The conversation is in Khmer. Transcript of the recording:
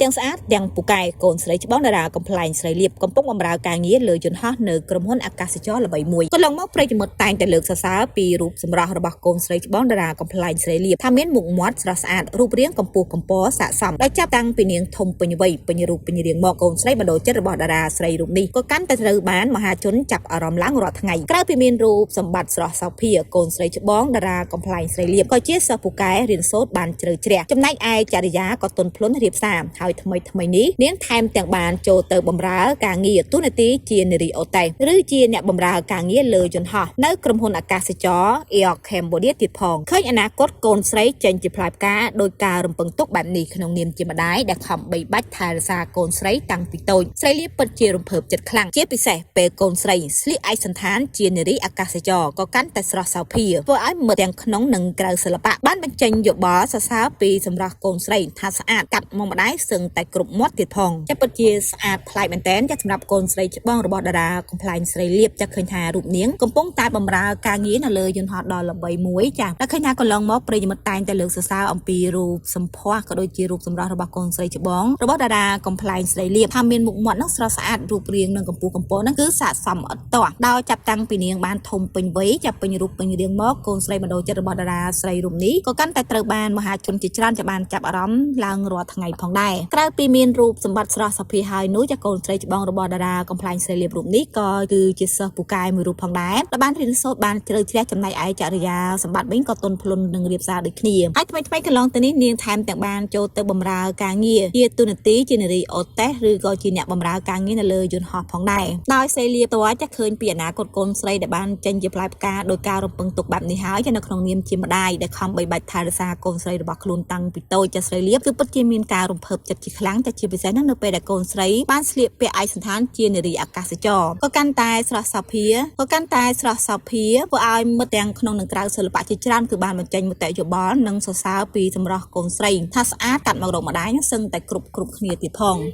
ទាំងស្អាតទាំងពូកែកូនស្រីច្បងតារាកំ pl ែងស្រីលៀបកំពុងបម្រើការងារលើយន្តហោះនៅក្រុមហ៊ុនអាកាសចរល្បីមួយកន្លងមកប្រិយមិត្តតែងតែលើកសរសើរពីរូបសម្រស់របស់កូនស្រីច្បងតារាកំ pl ែងស្រីលៀបថាមានមុខមាត់ស្រស់ស្អាតរូបរាងកម្ពស់កំពណ៌ស័ក្តិសមដោយចាប់តាំងពីនាងធំពេញវ័យពេញរូបពេញរាងមកកូនស្រីបដូរចិត្តរបស់តារាស្រីរូបនេះក៏កាន់តែត្រូវបានមហាជនចាប់អារម្មណ៍ឡើងរាល់ថ្ងៃក្រៅពីមានរូបសម្បត្តិស្រស់សោភាកូនស្រីច្បងតារាកំ pl ែងស្រីលៀបក៏ជាសិស្សពូកែរៀនសូត្របានជ្រៅជ្រះចំណែកឯចរិយាក៏ទន់ភ្លន់រៀបសារហើយថ្មីនេះនាងថែមទាំងបានចូលទៅបម្រើការងារទូនាទីជានារីអូតេសឬជាអ្នកបម្រើការងារលើយន្តហោះនៅក្រុមហ៊ុនអាកាសចរ Air Cambodia ទៀតផងឃើញអនាគតកូនស្រីចេញជាផ្លែផ្កាដោយការរំពឹងទុកបែបនេះក្នុងនាមជាម្ដាយដែលខំបីបាច់ថែរក្សាកូនស្រីតាំងពីតូចស្រីលៀបពិតជារំភើបចិត្តខ្លាំងជាពិសេសពេលកូនស្រីស្លៀកឯកសណ្ឋានជានារីអាកាសចរក៏កាន់តែស្រស់សោភាធ្វើឲ្យមិត្តទាំងក្នុងនិងក្រៅសិល្បៈបានបញ្ចេញយោបល់សរសើរពីសម្រស់កូនស្រីថាស្អាតកាត់មកម្ដាយសឹងតែគ្រប់មាត់ទៀតផងចាពិតជាស្អាតប្លែកមែនតើចាសម្រាប់កូនស្រីច្បងរបស់តារាកំ pl ែងស្រីលៀបចាឃើញថារូបនាងកំពុងតែបម្រើការងារនៅលើយន្តហោះដ៏ល្បីមួយចាតែឃើញថាកន្លងមកប្រិយមិត្តតែងតែលើកសរសើរអំពីរូបសម្ផស្សក៏ដូចជារូបសម្រស់របស់កូនស្រីច្បងរបស់តារាកំ pl ែងស្រីលៀបថាមានមុខមាត់នឹងស្រស់ស្អាតរូបរាងនិងកម្ពស់កំពណ៌នឹងគឺស័ក្តិសមអត់ទាស់ដោយចាប់តាំងពីនាងបានធំពេញវ័យចាប់ពេញរូបពេញរាងមកកូនស្រីបដូរចិត្តរបស់តារាស្រីរូបនេះក៏កាន់តែត្រូវបានមហាជនជាច្រើនបានចាប់អារម្មណ៍ឡើងរាល់ថ្ងៃផងដែរក្រៅពីមានរូបសម្បត្តិស្រស់សោភាហើយនោះចាកូនស្រីច្បងរបស់តារាកំ pl ែងស្រីលៀបរូបនេះក៏គឺជាសិស្សពូកែមួយរូបផងដែរដែលបានរៀនសូត្របានជ្រៅជ្រះចំណែកឯចរិយាសម្បត្តិវិញក៏ទន់ភ្លន់និងរៀបសារដូចគ្នាហើយថ្មីកន្លងទៅនេះនាងថែមទាំងបានចូលទៅបម្រើការងារជាទូនាទីជានារីអូតេសឬក៏ជាអ្នកបម្រើការងារនៅលើយន្តហោះផងដែរដោយស្រីលៀបតើចាឃើញពីអនាគតកូនស្រីដែលបានចេញជាផ្លែផ្កាដោយការរំពឹងទុកបែបនេះហើយនៅក្នុងនាមជាម្ដាយដែលខំបីបាច់ថែរក្សាកូនស្រីរបស់ខ្លួនតាំងពីតូចចាស្រីលៀបគឺពិតជាមានការរំភើបចិត្តជាខ្លាំងតែជាពិសេសនៅពេលដែលកូនស្រីបានស្លៀកពាក់ឯកសណ្ឋានជានារីអាកាសចរក៏កាន់តែស្រស់សោភាធ្វើឲ្យមិត្តទាំងក្នុងនិងក្រៅសិល្បៈជាច្រើនគឺបានបញ្ចេញមតិយោបល់និងសរសើរពីសម្រស់កូនស្រីថាស្អាតកាត់មករកម្ដាយនឹងសឹងតែគ្រប់គ្នាទៀតផង